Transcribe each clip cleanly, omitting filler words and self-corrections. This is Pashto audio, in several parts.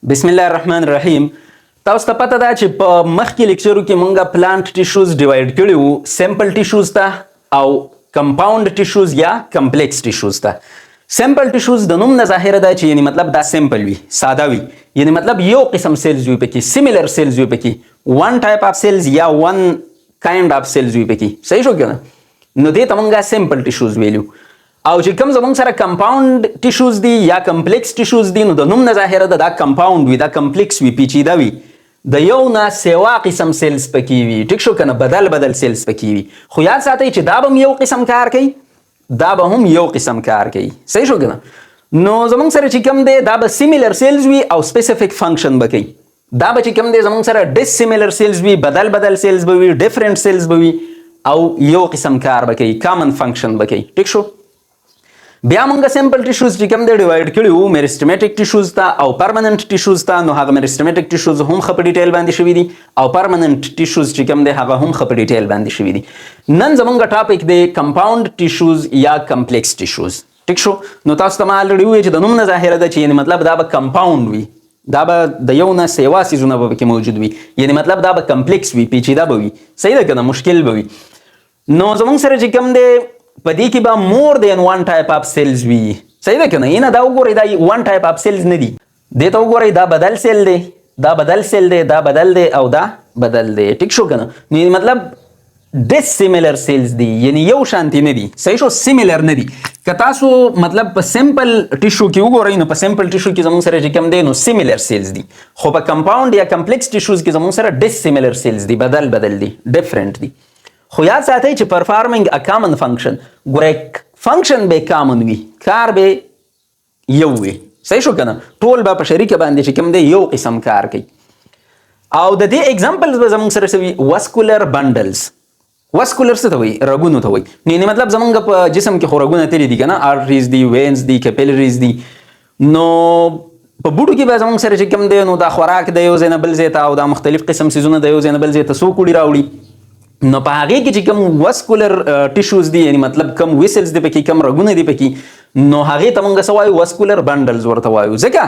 بسم الله الرحمن الرحیم. تاسو ته پته ده چې په مخکې لیکچرو کې مونږه پلانټ ټیشوز ډیوایډ کړي وو سیمپل ټیشوز ته او کمپاوند ټیشوز یا کمپلیکس ټیشوز ته. سیمپل ټیشوز د نوم نه ظاهره ده چې یعنی مطلب دا سیمپل وي، ساده وي، یعنی مطلب یو قسم سیلز وي پکې، سیمیلر سیلز وي پکې، ون ټایپ اف سیلز یا ون کایند اف سیلز وي پکې. صحیح شو کنه؟ نو دې ته مونږه سیمپل ټیشوز ویلو. او چې کوم زمونږ سره کمپاوند ټیشوز دي یا کمپلیکس ټیشوز دي نو د نوم نه ظاهره ده دا کمپاوند وي، دا کمپلیکس وي، پیچیده وي، د یو نه سیوا قسم سیلز پکې وي. ټیک شو کنه؟ بدل سیلز پکې وي. خو یاد ساتئ چې دا به هم یو قسم کار کوي، دا به هم یو قسم کار کوي. صحیح شو کنه؟ نو زمونږ سره چې کوم دی دا به سیمیلر سیلز وي او سپیسیفیک فنکشن به کوي. دا به چې کوم دی زمونږ سره ډس سیمیلر سیلز وي، بدل سیلز به وي، ډیفرنٹ سیلز به وي او یو قسم کار به کوي، کامن فنکشن به کوي. ټیک شو؟ بیا مونږه سیمپل ټیشوز چې کوم دی ډیوایډ کړي وو میریسټمیټک ټیشوز ته او پرمننت ټیشوز ته. نو هغه میریسټمیټک ټیشوز هم ښه په ډیټیل باندې شوي دي او پرمننت ټیشوز چې کوم دی هغه هم ښه په ډیټیل باندې شوي دي. نن زمونږ ټاپک دی کمپاوند ټیشوز یا کمپلیکس ټیشوز. ټیک شو؟ نو تاسو ته ما الریډي وویل چې د نوم نه ظاهره ده چې یعنی مطلب دا به کمپاوند وي، دا به د یو نه سیوا څیزونه به پکې موجود وي، یعنی مطلب دا به کمپلیکس وي، پیچیده به وي. صحیح ده که نه؟ مشکل به وي. نو زمونږ سره چې کوم دی په دې کې به مور دین ون ټایپ اف سیلز وي. صحیح ده که نه؟ نه دا وګورئ دا ون ټایپ اف سیلز نه دي، دې ته وګورئ دا بدل سیل دی، دا بدل سیل دی، دا بدل دی او دا بدل دی. ټیک شو که نه؟ نو یعنی مطلب ډس سیمیلر سیلز دي، یعنی یو شانتي نه دي. صحیح شو؟ سیمیلر نه دي. که تاسو مطلب په سیمپل ټیشو کې وګورئ نو په سیمپل ټیشو کې زموږ سره چې کوم دی نو سیمیلر سیلز دي، خو په کمپاوند یا کمپلیکس ټیشوز کې زموږ سره ډس سیمیلر سیلز دي، بدل دي، ډیفرنٹ دي. خو یاد ساتئ چې پرفارمینګ ا کامن فنکشن، ګورئ فنکشن به کامن وي، کار به یو وي. صحیح شو کنه؟ ټول به په شریکه باندې چې کوم دی یو قسم کار کوي. او د دې اگزامپلز به زموږ سره سوي واسکولر بندلز. واسکولر څه ته وایي؟ رګونو ته وایي. نو مطلب زموږ په جسم کې خو رګونه تللي دي که نه، آرټریز دي، وینز دي، کیپیلریز دي. نو په بوټو کې به زموږ سره چې کوم دی نو دا خوراک د یو ځای نه بل ځای ته او دا مختلف قسم څیزونه د یو ځای نه بل ځای ته څوک وړي راوړي. نو په هغې کې چې کوم واسکولر ټیشوز دي، یعنی مطلب کوم ویسلز دي پکې، کوم رګونه دي پکې، نو هغې ته مونږ څه وایو؟ واسکولر بنډلز ورته وایو، ځکه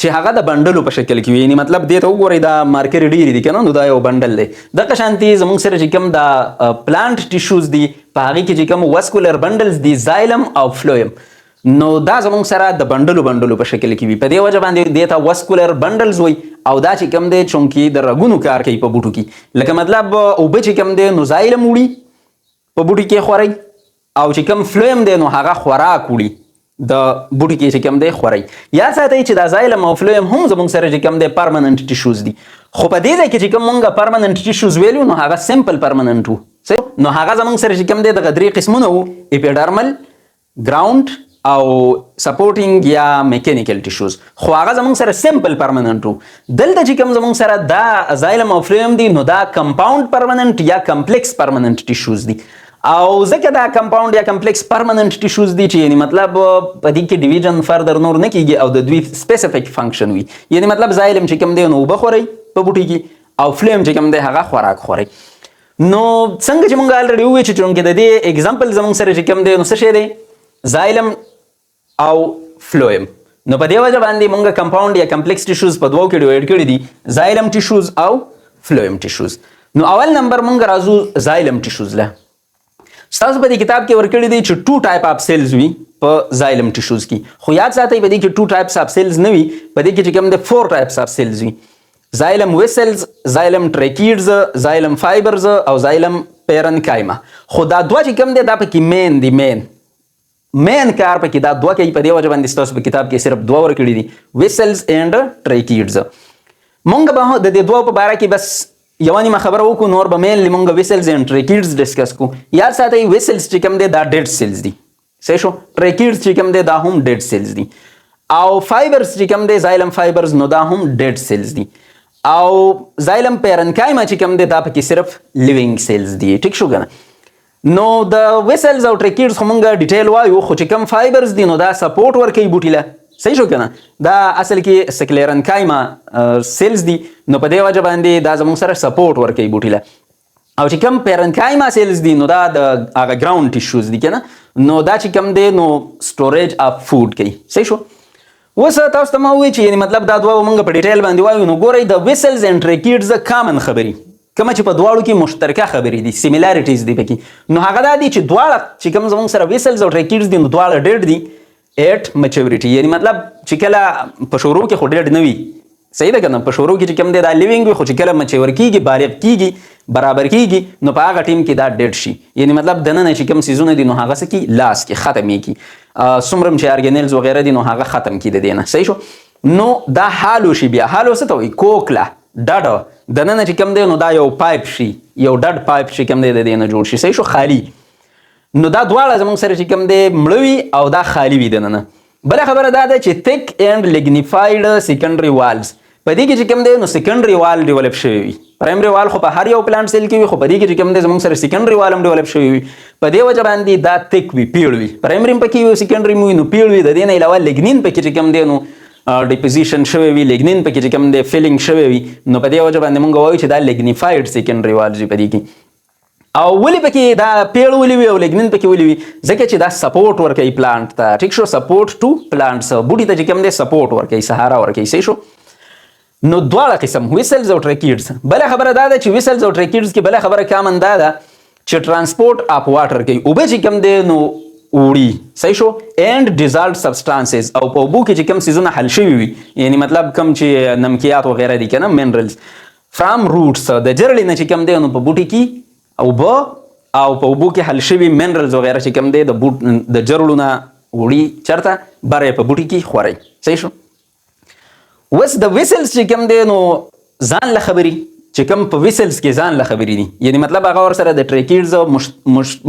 چې هغه د بنډلو په شکل کې وي. یعنی مطلب دې ته وګورئ دا مارکرې ډېرې دي که نه، نو دا یو بنډل دی. دغه شانتي زموږ سره چې کوم دا پلانټ ټیشوز دي په هغې کې چې کوم واسکولر بنډلز دي زایلم او فلویم، نو دا زموږ سره د بنډلو په شکل کې وي. په دې وجه باندې دې ته واسکولر بنډلز وایي. او دا چې کوم دی چونکې د رګونو کار کوي په بوټو کې، لکه مطلب اوبه چې کوم دی نو زایلم وړي په بوټي کې خورئ، او چې کوم فلویم دی نو هغه خوراک وړي د بوټي کې چې کوم دی خورئ. یاد ساتئ چې دا زایلم او فلویم هم زموږ سره چې کوم دی پرمننت ټیشوز دي. خو په دې ځای کې چې کوم مونږ پرمننت ټیشوز ویلو نو هغه سیمپل پرمننت وو. نو هغه زموږ سره چې کوم دی دغه درې قسمونه وو: اپیډرمل، ګراوند او سپورټینګ یا میکانیکل ټیشوز. خو هغه زموږ سره سیمپل پرمننت وو. دلته چې کوم زموږ سره دا زایلم او فلویم دي نو دا کمپاوند پرمننت یا کمپلیکس پرمننت ټیشوز دي. او ځکه دا کمپاوند یا کمپلیکس پرمننت ټیشوز دي چې یعنی مطلب په دې کې ډیویژن فردر نور نه کیږي او د دوی سپیسیفیک فنکشن وي. یعنی مطلب زایلم چې کوم دی نو اوبه خورئ په بوټي کې، او فلویم چې کوم دی هغه خوراک خورئ. نو څنګه چې مونږ الریډي وویل چې چونکې د دې اگزامپل زموږ سره چې کوم دی نو څه شی دی؟ زایلم او فلویم. نو په دې وجه باندې مونږ کمپاوند یا کمپلیکس ټیشوز په دوو کې ډیوایډ کړي دي، زایلم ټیشوز او فلویم ټیشوز. نو اول نمبر مونږ راځو زایلم ټیشوز له. ستاسو په دې کتاب کې ورکړي دي چې 2 ټایپ اف سیلز وي په زایلم ټیشوز کې. خو یاد ساتئ په دې کې 2 ټایپس اف سیلز نه وي، په دې کې چې کوم دی 4 ټایپس اف سیلز وي: زایلم ویسلز، زایلم ټریکیډز، زایلم فایبرز او زایلم پیرنکایما. خو دا دوه چې کوم دی دا پکې مین دي، مین کار پکې دا دوه کوي. په دې وجه باندې ستاسو په کتاب کې صرف دوه ورکړي دي: ویسلز اینډ ټریکیډز. مونږ به د دې دوه په باره کې بس یوه نیمه خبره وکړو، نور به مینلی مونږ ویسلز اینډ ټریکیډز ډسکس کوو. یاد ساتئ ویسلز چې کوم دی دا ډیډ سیلز دي. صحیح شو؟ ټریکیډز چې کوم دی دا هم ډیډ سیلز دي. او فایبرز چې کوم دی زایلم فایبرز نو دا هم ډیډ سیلز دي. او زایلم پیرنکایما چې کوم دی دا پکې صرف لیوینګ سیلز دي. ټیک شو که نه؟ نو د ویسلز او ټریکیډز خو مونږ ډیټیل وایو، خو چې کوم فایبرز دي نو دا سپورټ ورکوي بوټي له. صحیح شو که نه؟ دا اصل کې سکلیرنکایما سیلز دي، نو په دې وجه باندې دا زموږ سره سپورټ ورکوي بوټي له. او چې کوم پیرنکایما سیلز دي نو دا د هغه ګراوند ټیشوز دي که نه، نو دا چې کوم دی نو سټوریج اف فود کوي. صحیح شو؟ اوس تاسو ته ما ووایي چې یعنې مطلب دا دوه موږ په ډیټیل باندې وایو نو ګورئ د ویسلز اینډ ټریکیډز کامن خبرې کومه چې په دواړو کې مشترکه خبرې دي سیمیلاریټیز دي پکې نو هغه دا دي چې دواړه چې کوم زموږ سره ویسلز او ټریکیډز دي نو دواړه ډیډ دي ایټ میچورټي یعنې مطلب چې کله په شروع کې خو ډیډ نه وي صحیح ده که نه په شروع کې چې کوم دی دا لیوینګ وي خو چې کله مچور کېږي بالغ کېږي برابر کېږي نو په هغه ټیم کې دا ډیډ شي یعنې مطلب دننه چې کوم څیزونه دي نو هغه څه کي لاس کې ختم یې کي څومره هم چې ارګنیلز وغیره دي نو هغه ختم کي د دې نه صحیح شو نو دا هالو شي بیا هالو څه ته وایي کوکله ډډ دننه چې کوم دی نو دا یو پایپ شي یو ډډ پایپ چې کوم دی د دې نه جوړ شي صحیح شو خالي نو دا دواړه زموږ سره چې کوم دی مړه وي او دا خالي وي دننه بله خبره دا ده چې thick and lignified secondary walls په دې کې چې کوم دی نو secondary wall ډیولپ شوی وي پرایمري وال خو په هر یو پلانټ سیل کې وي خو په دې کې چې کوم دی زموږ سره secondary wall هم ډیولپ شوی وي په دې وجه باندې دا thick وي پیړ وي پرایمري هم پکې وي secondary هم وي نو پیړ وي د دې نه علاوه لیګنین پکې چې کوم دی نو ډیپوزیشن شوی وي لیګنین پکې چې کوم دی فیلینګ شوی وي نو په دې وجه باندې موږ وایو چې دا لیګنیفاید سیکنډري والز وي په دې کې او ولې پکې دا پیړ ولې وي او لیګنین پکې ولې وي ځکه چې دا سپورټ ورکوي پلانټ ته ټیک شو سپورټ ټو پلانټس بوټي ته چې کوم دی سپورټ ورکوي سهارا ورکوي صحیح شو نو دواړه قسم ویسلز او ټریکیډز بله خبره دا ده چې ویسلز او ټریکیډز کې بله خبره کامن دا ده چې ټرانسپورټ اپ واټر کوي اوبه چې کوم دی نو وړي صحیح شو اینډ ډیزالوډ سبسټانسز او په اوبو کې چې کوم څیزونه حل شوي وي یعنې مطلب کوم چې نمکیات وغیره دي که نه منرلز فرام روټس د جرړې نه چې کوم دی نو په بوټي کې اوبه او په اوبو کې حل شوي منرلز وغیره چې کوم دی د جرړو نه وړي چېرته بره په بوټي کې خورئ صحیح شو اوس د ویسلز چې کوم دی نو ځان له خبري چې کوم په ویسلز کې ځان له خبرې دي یعنې مطلب هغه ورسره د ټریکیډز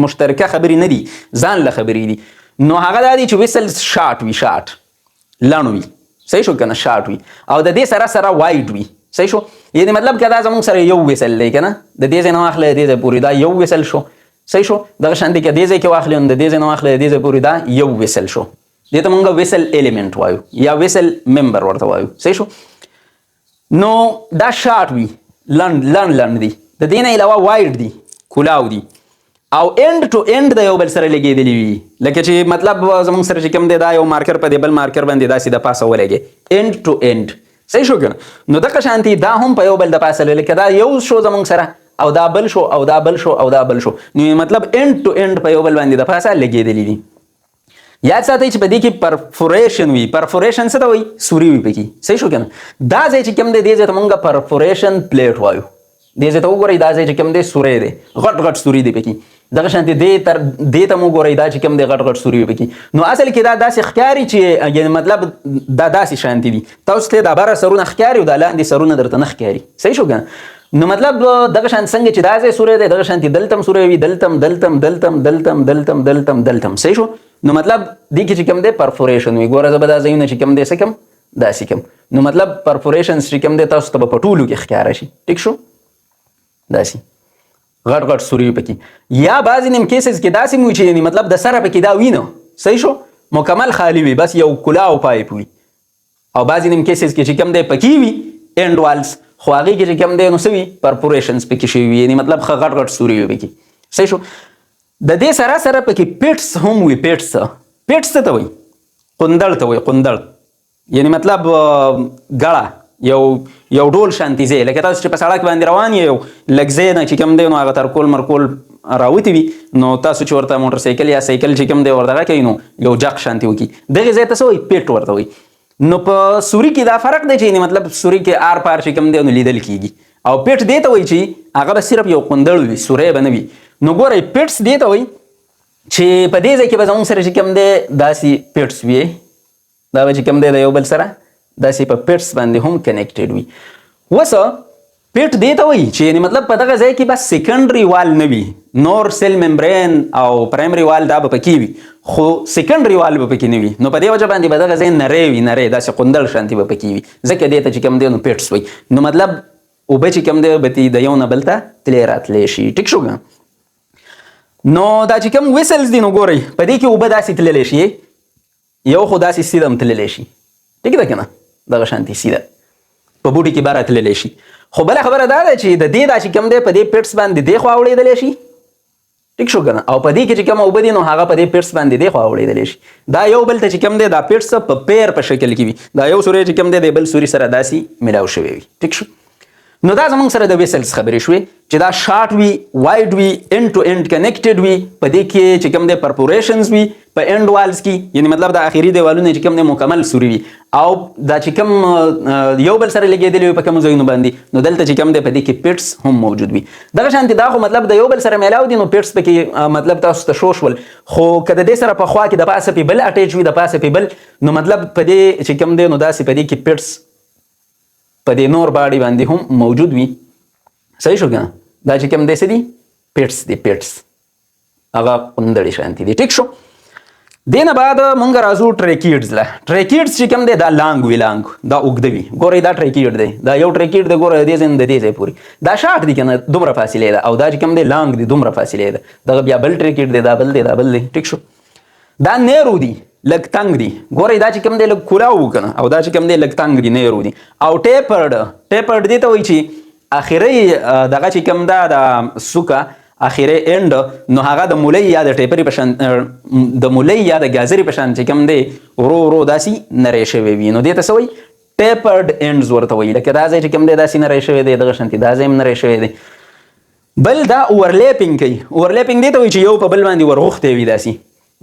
مشترکه خبرې نه دي ځان له خبرې دي نو هغه دا دي چې ویسلز شارټ وي شارټ لڼ وي صحیح شو که نه شارټ وي او د دې سره سره وایډ وي صحیح شو یعنې مطلب که دا زموږ سره یو ویسل دی که نه د دې ځای نه واخلی د دې ځای پورې دا یو ویسل شو صحیح شو دغه شانتې که دې ځای کې واخلي نو د دې ځای نه واخلی د دې ځای پورې دا یو ویسل شو دې ته مونږ ویسل ایلیمنټ وایو یا ویسل ممبر ورته وایو صحیح شو نو دا شارټ وي لنډ دي د دې نه علاوه وایډ دي کولاو دي او اینډ ټو اینډ د یو بل سره لګېدلي وي لکه چې مطلب زموږ سره چې کوم دی دا یو مارکر په دې بل مارکر باندې داسې د پاسه ولګې اینډ ټو اینډ صحیح شو که نه نو دغه شانتي دا هم په یو بل د پاسه لکه دا یو شو زموږ سره او دا بل شو او دا بل شو او دا بل شو نو مطلب اینډ ټو اینډ په یو بل باندې د پاسه لګېدلي دي یاد ساتئ چې په دې کې پرفوریشن وي پرفوریشن څه ته وایي سوري وي پکې صحیح شو که نه دا ځای چې کوم دی دې ځای ته مونږ پرفوریشن پلیټ وایو دې ځای ته وګورئ دا ځای چې کوم دی سوری دی غټ سوري دی پکې دغه شانتې دې ته مو ګورئ دا چې کوم دی غټ سوري وي پکې نو اصل کې دا داسې ښکاري چې یعنې مطلب دا داسې شانتې دي تاسو ته دا بره سرونه ښکاري او دا لاندې سرونه درته نه ښکاري صحیح شو که نه نو مطلب دغه شانتې څنګه چې دا ځای سوری دی دغه شانتې دلته هم سوری وي دلته صحیح شو نو مطلب دې کې چې کوم دی پرفوریشن وي ګوره زه به دا ځایونه چې کوم دی څه کوم داسې کوم نو مطلب پرفوریشنز چې کوم دی تاسو ته به په ټولو کې ښکاره شي ټیک شو داسې غټ سوري پکې یا بعضې نیم کیسز کې داسې وي چې مطلب د سره پکې دا وي نه صحیح شو مکمل خالی وي بس یو کلاو پایپ وي او بعضې نیم کیسز کې چې کوم دی پکې وي اینډ والز خو هغې کې چې کوم دی نو څه وي پرفوریشنز پکې شوي وي یعنې مطلب ښه غټ سوري وي پکې صحیح شو د دې سره سره پکې پیټس هم وي پیټس څه ته وایي قندړ ته وایي قندړ یعنې مطلب ګړه یو ډول شانتي ځای لکه تاسو چې په سړک باندې روان یې یو لږ ځای نه چې کوم دی نو هغه ترکول مرکول راوتي وي نو تاسو چې ورته موټر سایکل یا سایکل چې کوم دی ورته کوي نو یو جق شانتي وکړي دغې ځای ته څه وایي پیټ ورته وایي نو په سوري کې دا فرق دی چې مطلب سوري کې آر پار چې کوم دی نو لیدل کېږي او پیټ دې ته وایي چې هغه به صرف یو قندړ وي سوری به نه وي نو ګورئ پیټس دې ته وایي چې په دې ځای کې به زموږ سره چې کوم دی داسې پیټس وي دا به چې کوم دی د یو بل سره داسې په پیټس باندې هم کنیکټډ وي اوس پیټ دې ته وایي چې یعنې مطلب په دغه ځای کې به سیکنډري وال نه وي نور سیل ممبرین او پرایمري وال دا به پکې وي خو سیکنډري وال به پکې نه وي نو په دې وجه باندې به دغه ځای نری وي نری داسې قندړ شانتي به پکې وي ځکه دې ته چې کوم دی نو پیټس وایي نو مطلب اوبه چې کوم دی به د یو نه بل ته تللی راتلی شي ټیک شو نو دا چې کوم ویسلز دي نو ګورئ په دې کې اوبه داسې تللی شي یو خو داسې سیده هم تللی شي ټیک ده که نه دغه شانتي سیده په بوټي کې باره تللی شي خو بله خبره دا ده چې د دې دا چې کوم دی په دې پیټس باندې دې خوا اوړېدلی شي ټیک شو کنه. او په دې کې چې کوم اوبه دي نو هغه په دې پیټس باندې دی خو اړېدلی شي. دا یو بل ته چې کوم دی دا پیټس په پیر په شکل کې وي. دا یو سوری چې کوم دی د بل سوري سره داسې ملاو شوی وي. ټیک شو. نو دا زمونږ سره د ویسلز خبرې شوې چې دا شارټ وي، وایډ وي، انډ ټو انډ کنیکټډ وي. په دې کې چې کوم دی پرپوریشنز وي په انډ والز کې، یعنی مطلب د اخري دیوالونه چې کوم دی مکمل سوري وي، او دا چې کوم یو بل سره لګېدلي وي په کومو ځایونو باندې، نو دلته چې کوم دی په دې کې پیټس هم موجود وي. دغه شانتې دا خو مطلب د یو بل سره میلاو دي نو پیټس پکې مطلب تاسو ته شو شول. خو که د دې سره په خوا کې د پاسه پې بل اټیچ وي، د پاسه پې بل، نو مطلب په دې چې کوم دی نو داسې په دې کې پیټس په دې نور باډي باندې هم موجود وي. صحیح شو کنه. دا چې کوم دی څه دي پیټس دي، پیټس هغه غوندړې شانتي دي. ټیک شو. دې نه بعد مونږ راځو ټریکیډز له. ټریکیډز چې کوم دی دا لانګ وي، لانګ دا اوږده وي. ګورئ دا ټریکیډ دی، دا یو ټریکیډ دی. ګوره د دې ځای نه د دې ځای پورې دا شارټ دی کنه، دومره فاصلې ده، او دا چې کوم دی لانګ دی، دومره فاصلې ده. دغه بیا بل ټریکیډ دی، دا بل دی، دا بل دی. ټیک شو. دا نیرو دی، لږ تنګ دی. ګورئ دا چې کوم دی لږ کولاو کنه، او دا چې کوم دی لږ تنګ دی، نیرو دی. او ټیپرډ دی ته وایي چې اخري دغه چې کوم دا د سوکه اخري اند، نو هغه د مولۍ یا د ټیپري په شان، د مولۍ یا د ګازري په شان چې کوم دی ورو ورو داسې نری شوی وي. نو دې ته څه وایي ټیپرډ انډز ورته وایي. لکه دا ځای چې کوم دی داسې نری شوی دی، دغه شانتې دا ځای هم نری شوی دی. بل دا اورلیپینګ کوي. اورلیپینګ دې ته وایي چې یو په بل باندې ورغوښتی وي داسې.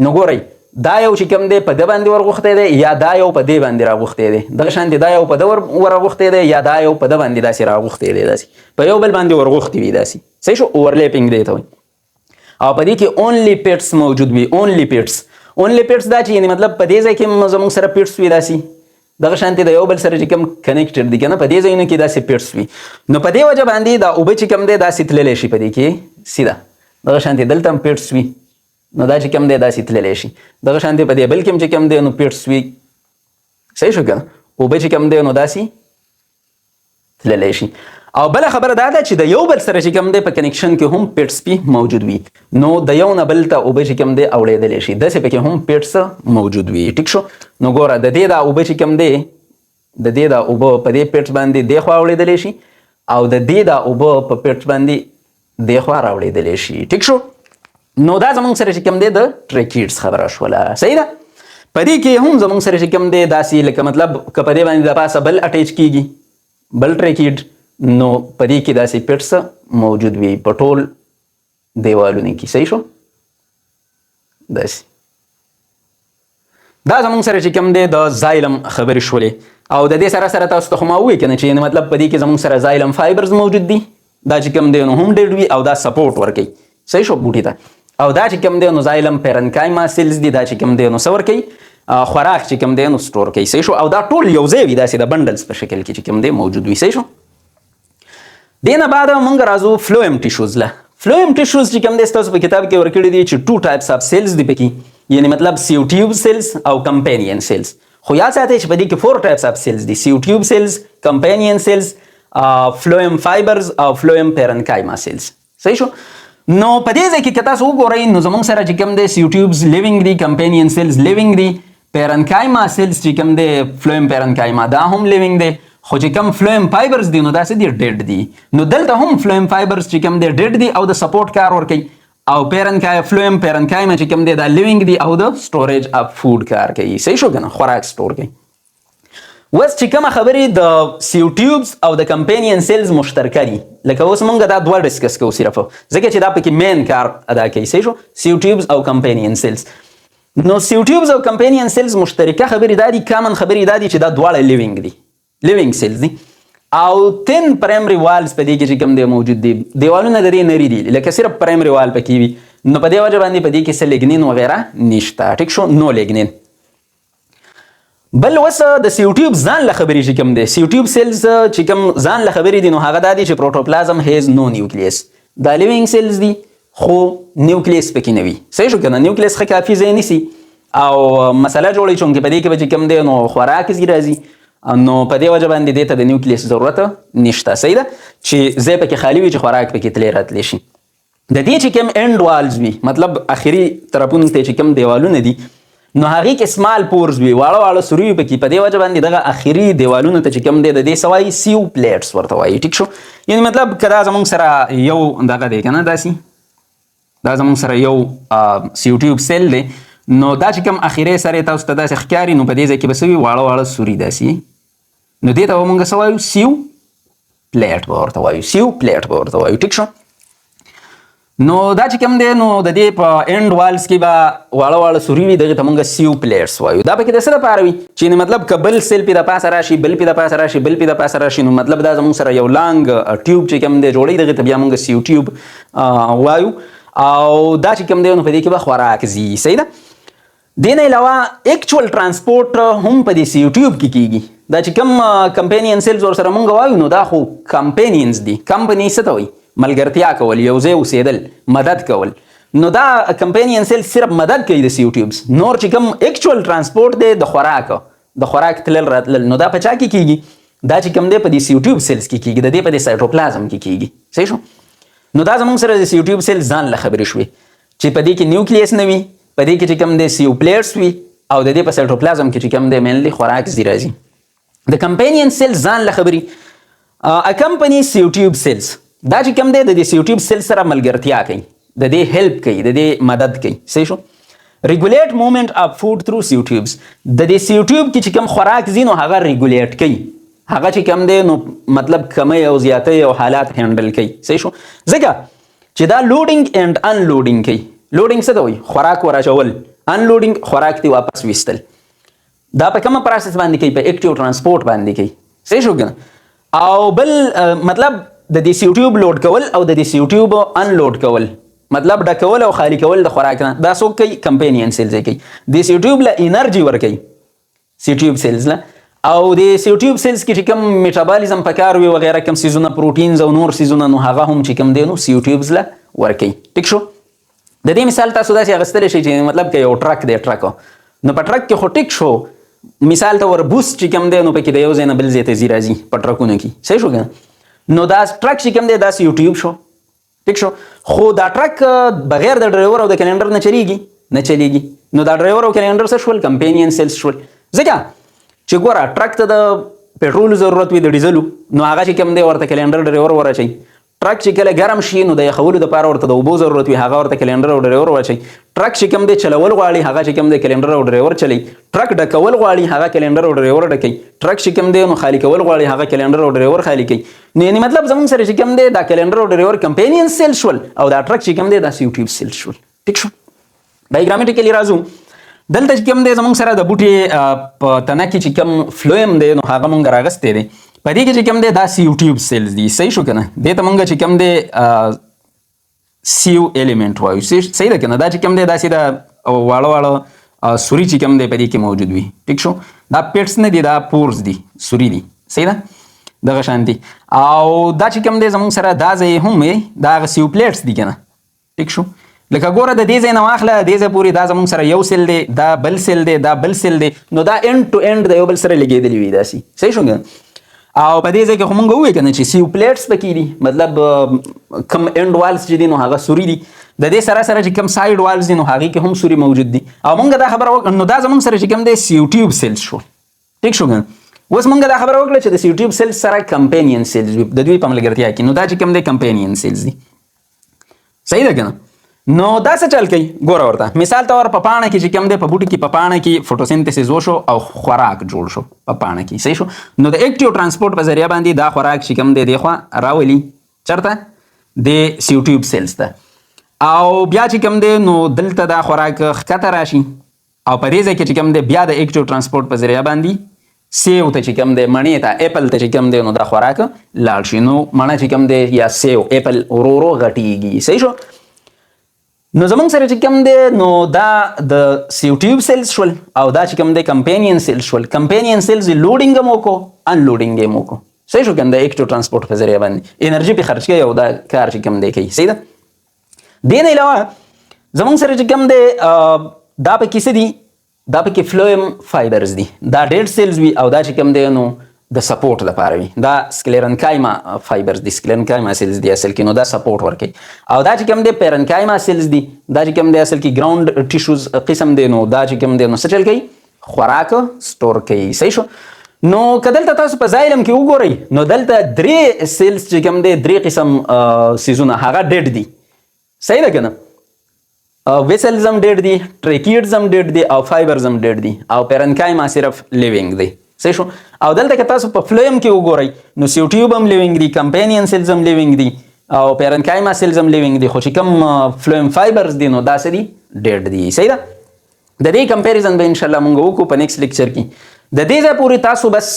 نو ګورئ دا یو چې کوم دی په ده باندې ورغوښتی دی، یا دا یو په دې باندې راغوښتی دی. دغه شانتې دا یو په ده ورغوښتی دی، یا دا یو په ده باندې داسې راغوښتی دی، داسې په یو بل باندې ورغوښتي وي داسې. صحیح شو. اورلیپینګ دی ته وایي. او په دې کې اونلی پیټس موجود وي. اونلی پیټس، اونلی پیټس دا چې یعنی مطلب په دې ځای کې زموږ سره پیټس وي داسې، دغه شانتې د یو بل سره چې کوم کنیکټډ دي که نه، په دې ځایونو کې داسې پیټس وي. نو په دې وجه باندې دا اوبه چې کوم دی داسې تللی شي په دې کې سیده. دغه شانتې دلته هم پیټس وي، نو دا چې کوم دی داسې تللی شي. دغه شانتې په دې بل کې هم چې کوم دی نو پیټس وي. صحیح شو که نه. اوبه چې کوم دی نو داسې تللی شي. او بله خبره دا ده چې د یو بل سره چې کوم دی په کنیکشن کې هم پیټس پې موجود وي، نو د یو نه بل ته اوبه چې کوم دی اوړېدلی شي. داسې پکې هم پیټس موجود وي. ټیک شو. نو ګوره د دې دا اوبه چې کوم دی، د دې دا اوبه په دې پیټس باندې دې خوا اوړېدلی شي، او د دې دا اوبه په پیټس باندې دې خوا راوړېدلی شي. ټیک شو. نو دا زمونږ سره چې کوم دی د ټریکیډز خبره شوله. صحیح ده. په دې کې هم زمونږ سره چې کوم دی داسې لکه مطلب که په دې باندې د پاسه بل اټیچ کېږي، بل ټریکیډ، نو په دې کې داسې پیټس موجود وي په ټول دیوالونو کې. صحیح شو. داسې دا زمونږ سره چې کوم دی د زایلم خبرې شولې. او د دې سره سره تاسو ته خو ما ووایي که نه چې مطلب په دې کې زمونږ سره زایلم فایبرز موجود دي. دا چې کوم دی نو هم ډېر وي، او دا سپورټ ورکوي. صحیح شو بوټي ته. او دا چې کوم دی نو زایلم پیرنکایما سیلز دي. دا چې کوم دی نو څه ورکوي، خوراک چې کوم دی نو سټور کوي. صحیح شو. او دا ټول یو ځای وي داسې د بنډلز په شکل کې چې کوم دی موجود وي. صحیح شو. دې نه بعد مونږ راځو فلویم ټیشوز له. فلویم ټیشوز چې کوم دی ستاسو په کتاب کې ورکړي دي چې 2 ټایپس اف سیلز دي پکې، یعنی مطلب سیوټیوب سیلز او کمپینین سیلز. خو یاد ساتئ چې په دې کې 4 ټایپس اف سیلز دي: سیوټیوب سیلز، کمپینین سیلز، فلویم فایبرز او فلویم پیرنکایما سیلز. صحیح شو. نو په دې ځای کې که تاسو وګورئ نو زموږ سره چې کوم دی سیوټیوبز لیوینګ دي، کمپینین سیلز لیوینګ دي، پیرنکایما سیلز چې کوم دی فلویم پیرنکایما دا هم لیوینګ دی. خو چې کوم فلویم فایبرز دي نو دا څه دي ډیډ دي. نو دلته هم فلویم فایبرز چې کوم دی ډیډ دي او د سپورټ کار ورکوي، او فلویم پیرنکایما چې کوم دی دا لیوینګ دي او د سټوریج اف فود کار کوي. صحیح شو که نه. خوراک سټور کوي. اوس چې کومه خبرې د سیوټیوبز او د کمپینین سیلز مشترکه دي، لکه اوس مونږ دا دوه ډسکس کوو صرف ځکه چې دا پکې مین کار ادا کوي. صحیح شو. سیوټیوبز او کمپینین سیلز. نو سیوټیوبز او کمپینین سیلز مشترکه خبرې دا دي، کامن خبرې دا دي چې دا دواړه لیوینګ دي، لیوینګ سیلز دي. او 10 پرایمري والز په دې کې چې کوم دی موجود دي. دیوالونه د دې نری دي، لکه صرف پرایمري وال پکې وي. نو په دې وجه باندې په دې کې څه لیګنین وغیره نشته. ټیک شو. نو لیګنین. بل اوس د سیوټیوب ځان له خبرې چې کوم دی، سیوټیوب سیلز چې کوم ځان له خبرې دي نو هغه دا دي چې پروټوپلازم هیز نو نیوکلیس. دا لیوینګ سیلز دي خو نیوکلیس پکې نه وي. صحیح شو که نه. نیوکلیس ښه کافي ځای نیسي او مسله جوړوي چونکې په دې کې به چې کوم دی نو خوراک ځي راځي، نو په دې وجه باندې دې ته د نیوکلیس ضرورت نشته. صحیح ده. چې ځای پکې خالي وي چې خوراک پکې تللی راتلی شي. د دې چې کوم اینډ والز وي، مطلب اخري طرفونو ته چې کوم دیوالونه دي، نو هغې کې سمال پورز وي، واړه واړه سوري وي پکې. په دې وجه باندې دغه اخري دیوالونو ته چې کوم دی د دې څه وایي، سیو پلیټس ورته وایي. ټیک شو. یعنې مطلب که دا زموږ سره یو دغه دی که نه داسې دا زموږ سره یو سیو ټیوب سیل دی. نو دا چې کوم اخیری سر یې تاسو ته داسې ښکاري نو په دې ځای کې به څه وي واړه واړه سوري داسې نو دې ته به مونږ څه وایو سیو پلیټ به ورته وایو سیو پلیټ به ورته وایو ټیک شو. نو دا چې کوم دی نو د دې په اینډ والز کې به واړه واړه سوري وي دغې ته مونږ سیو پلیټس وایو. دا پکې د څه دپاره وي چې مطلب که بل سیل پې د پاسه راشي بل پې د پاسه راشي بل پې د پاسه راشي نو مطلب دا زموږ سره یو لانګ ټیوب چې کوم دی جوړوي دغې ته بیا مونږ سیو ټیوب وایو. او دا چې کوم دی نو په دې کې به خوراک ځي. صحیح ده. دې نه علاوه ایکچوال ترانسپورټ هم په دې سیو ټیوب کې کیږي. دا چې کوم کمپینین سیلز ورسره مونږ وایو نو دا خو کمپینینز دي. کمپنی څه ته وایي؟ ملګرتیا کول، یو ځای اوسېدل، مدد کول. نو دا کمپینین سیلز صرف مدد کوي د سیو ټیوبز. نور چې کوم ایکچوال ترانسپورټ دی د خوراک تلل راتلل نو دا په چا کې کیږي؟ دا چې کوم دی په دې سیو ټیوب سیلز کې کیږي. د دې په دې سایټوپلازم کې کیږي. صحیح شو. نو دا زموږ سره د سیو ټیوب سیلز ځان له خبرې شوې چې په دې کې نیوکلیس نه وي، په دې کې چې کوم دی سیو پلیټس وي او د دې په سایټوپلازم کې چې کوم دی مینلی خوراک ځي راځي. د کمپینین سیلز ځان له خبرې اکمپنی سیو ټیوب سیلز. دا چې کوم دی د دې سیو ټیوب سیلز سره ملګرتیا کوي، د دې هیلپ کوي، د دې مدد کوي. صحیح شو. ریګولیټ موومنټ اف فوډ تھرو سیو ټیوبز. د دې سیو ټیوب کې چې کوم خوراک ځي نو هغه ریګولیټ کوي، هغه چې کوم دی نو مطلب کمی او زیاتی او حالات هینډل کوي. صحیح شو. ځکه چې دا لوډینګ اینډ انلوډینګ کوي. لوډینګ څه ته وایي؟ خوراک ور اچول. انلوډینګ خوراک دی واپس ویستل. دا په کومه پروسس باندې کوي؟ په ایکټیو ترانسپورټ باندې کوي. صحیح شو کنه. او بل مطلب د دې سیو ټیوب لوډ کول او د دې سیو ټیوب انلوډ کول مطلب ډکول او خالی کول د خوراک نه دا څوک کوي؟ کمپینین سیلز کوي. د سیو ټیوب له انرژي ورکوي سیو ټیوب سیلز له. او د سیو ټیوب سیلز کې چې کوم میټابالیزم پکار وي وغیره کوم سیزونه پروټینز او نور سیزونه نو هغه هم چې کوم دی نو سیو ټیوبز له ورکوي. ټیک شو. د دې مثال تاسو داسې اخیستلی شئ چې مطلب که یو ټرک دی ټرک نو په ټرک کې خو ټیک شو مثال ته ور بوست چې کوم دی نو پکې د یو ځای نه بل ځای ته ځي راځي په ټرکونو کې. صحیح شو که نو دا ټرک چې کوم دی دا سیو ټیوب شو. ټیک شو. خو دا ټرک بغیر د ډرایور او د کلینډر نه چلیږي. نو دا ډرایور او کلینډر څه شول؟ کمپینین سیلز شول. ځکه چې ګوره ټرک ته د پټرول ضرورت وي د ډیزلو نو هغه چې کوم دی ورته کلینډر ډرایور ورچوي. ټرک چې کله ګرم شي نو د یخولو دپاره ورته د اوبو ضرورت وي هغه ورته کلینډر او ډرایور واچوي. ټرک چې کوم دی چلول غواړي هغه چې کوم دی کلینډر او ډرایور چلی. ټرک ډکول غواړي هغه کلینډر او ډرایور ډکوي. ټرک چې کوم دی نو خالی کول غواړي هغه کلینډر او ډرایور خالی کوي. نو یعنی مطلب زموږ سره چې کوم دی دا کلینډر او ډرایور کمپینین سیل شول او دا ټرک چې کوم دی دا سیو ټیوب سیل شول. ټیک شو. ډایګرامیټیکلی راځو. دلته چې کوم دی زموږ سره د بوټي په تنه کې چې کوم فلویم دی نو هغه مونږ راغستی دی. په دې کې چې کوم دی دا سیو ټیوب سیلز دي. صحیح شو که نه. دې ته مونږ چې کوم دی سیو ایلیمنټ وایو. صحیح ده که نه. دا چې کوم دی داسې د واړه واړه سوري چې کوم دی په دې کې موجود وي. ټیک شو. دا پیټس نه دي دا پورز دي سوري دي. صحیح ده. دغه شان دي. او دا چې کوم دی زموږ سره دا ځای هم دا هغه سیو پلیټس دي که نه. ټیک شو. لکه ګوره د دې ځای نه واخله دې ځای پورې دا زموږ سره یو سیل دی دا بل سیل دی دا بل سیل دی نو دا اینډ ټو اینډ د یو بل سره لګېدلي وي داسې. صحیح شو که او په دې ځای کې خو مونږ ووایو که نه چې سیو پلیټس پکې دي مطلب کم اینډ والز چې دي نو هغه سوري دي. د دې سره سره چې کم سایډ والز دي نو هغې کې هم سوري موجود دي. او مونږ دا خبره وکړه نو دا زموږ سره چې کوم دی سیو ټیوب سیلز شو. ټیک شو که اوس مونږ دا خبره وکړه چې د سیو ټیوب سیلز سره کمپینین سیلز وي د دوی په ملګرتیا کې نو دا چې کوم دی کمپینین سیلز دي. صحیح ده که نه. نو دا څه چل کوي ګوره ورته مثال طور په پاڼه کې چې کوم دی په بوټي کې په پاڼه کې فوټوسنتھسس وشو او خوراک جوړ شو په پاڼه کې. صحیح شو. نو د ایکټیو ترانسپورټ په ذریعه باندې دا خوراک چې کوم دی دخوا راولي چرته د سیو ټیوب سیلز ته او بیا چې کوم دی نو دلته دا خوراک ښکته راشي او په دې ځای کې چې کوم دی بیا د ایکټیو ترانسپورټ په ذریعه باندې سیو ته چې کوم دی مڼې ته اپل ته چې کوم دی نو دا خوراک لاړ شي. نو مڼه چې کوم دی یا سیو اپل ورو ورو غټیږي. صحیح شو. نو زمونږ سره چې کوم دی نو دا د سیو ټیوب سیلز شول او دا چې کوم دی کمپینین سیلز شول. کمپینین سیلز لوډینګ هم وکړو انلوډینګ هم وکړو. صحیح شو که د ایکټیو ترانسپورټ په ذریعه باندې انرژي پې خرچ کوي او دا کار چې کوم دی کوي. صحیح ده. دې نه علاوه زمونږ سره چې کوم دی دا پکې څه دي دا پکې فلویم فایبرز دي. دا ډیډ سیلز وي او دا چې کوم دی نو د سپورټ لپاره وي. دا سکلیرنکایما فایبرز دي سکلیرنکایما سیلز دي اصل کې نو دا سپورټ ورکوي. او دا چې کوم دی پیرنکایما سیلز دي دا چې کوم دی اصل کې ګراوند ټیشوز قسم دی نو دا چې کوم دی نو څه چل کوي خوراک سټور کوي. صحیح شو. نو که دلته تاسو په زایلم کې وګورئ نو دلته درې سیلز چې کوم دی درې قسم سیزونه هغه ډیډ دي. صحیح ده که نه. ویسلز هم ډېر دي، ټریکیډز هم ډېر دي او فایبرز هم ډېر دي او پیرنکایم صرف لیوینګ دی. صحیح شو. او دلته که تاسو په فلویم کې وګورئ نو سیوټیوب هم لیوینګ دي، کمپینین سیلز هم لیوینګ دي او پیرنکایم سیلز هم لیوینګ دي، خو چې کوم فلویم فایبرز دي نو دا څه دي؟ ډېډ دي. صحیح ده. د دې کمپیریزن به انشاءالله مونږ وکړو په نیکسټ لیکچر کې. د دې ځای پورې تاسو بس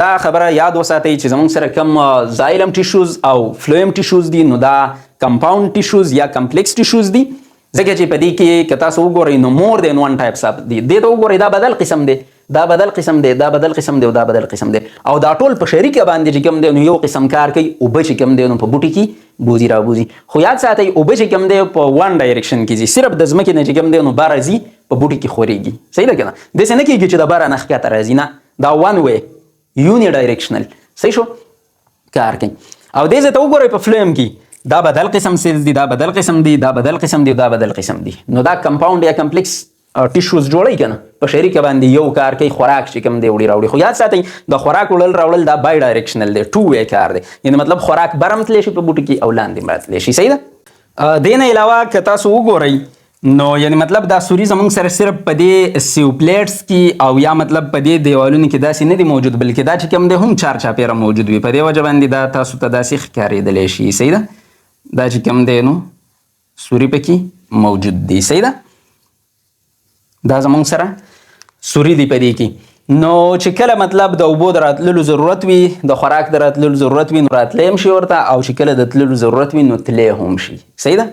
دا خبره یاد وساتئ چې زموږ سره کوم زایلم ټیشوز او فلویم ټیشوز دي نو دا کمپاوند ټیشوز یا کمپلیکس ټیشوز دي، ځکه چې په دې کې که تاسو وګورئ نو مور دین ون ټایپس اف دي. دې ته وګورئ دا بدل قسم دی، دا بدل قسم دی، دا بدل قسم دی او دا بدل قسم دی او دا ټول په شریکه باندې چې کوم دی نو یو قسم کار کوي. اوبه چې کوم دی نو په بوټي کې بوزي را بوزي، خو یاد ساتئ اوبه چې کوم دی په وان ډایرکشن کې ځي، صرف د ځمکې نه چې کوم دی نو بار ځي په بوټي کې خورېږي. صحیح ده که نه؟ داسې نه کېږي چې د باره نه ښکته راځي، نه، دا وان وی یونی ډایرکشنل. صحیح شو کار کوي. او دې ځای ته وګورئ په فلویم کې دا بدل قسم سیلز دي، دا بدل قسم دي، دا بدل قسم دي، دا بدل قسم دي. نو دا کمپاوند یا کمپلیکس ټیشوز جوړوي که نه، په شریکه باندې یو کار کوي، خوراک چې کوم دی وړي راوړي. خو یاد ساتئ د خوراک وړل راوړل دا بای ډایرکشنل دی، ټو وی کار دی، یعنې مطلب خوراک بر هم تلی شي په بوټي کې او لاندې هم راتلی شي. صحیح ده. دې نه علاوه که تاسو وګورئ نو یعنی مطلب دا سوري زمونږ سره صرف په دې سیوپلیټس کې او یا مطلب په دې دیوالونو کې داسې نه دی موجود، بلکې دا چې کوم دی هم چار چاپیره موجود وي. په دې وجه باندې دا تاسو ته داسې ښکارېدلی شي. صحیح ده. دا چې کوم دی نو سوري پکې موجود دی. صحیح ده. دا زمونږ سره سوري دی په دې کې. نو چې کله مطلب د اوبو د راتللو ضرورت وي، د خوراک د راتللو ضرورت وي نو راتلی هم شي ورته، او چې کله د تللو ضرورت وي نو تلی هم شي. صحیح ده.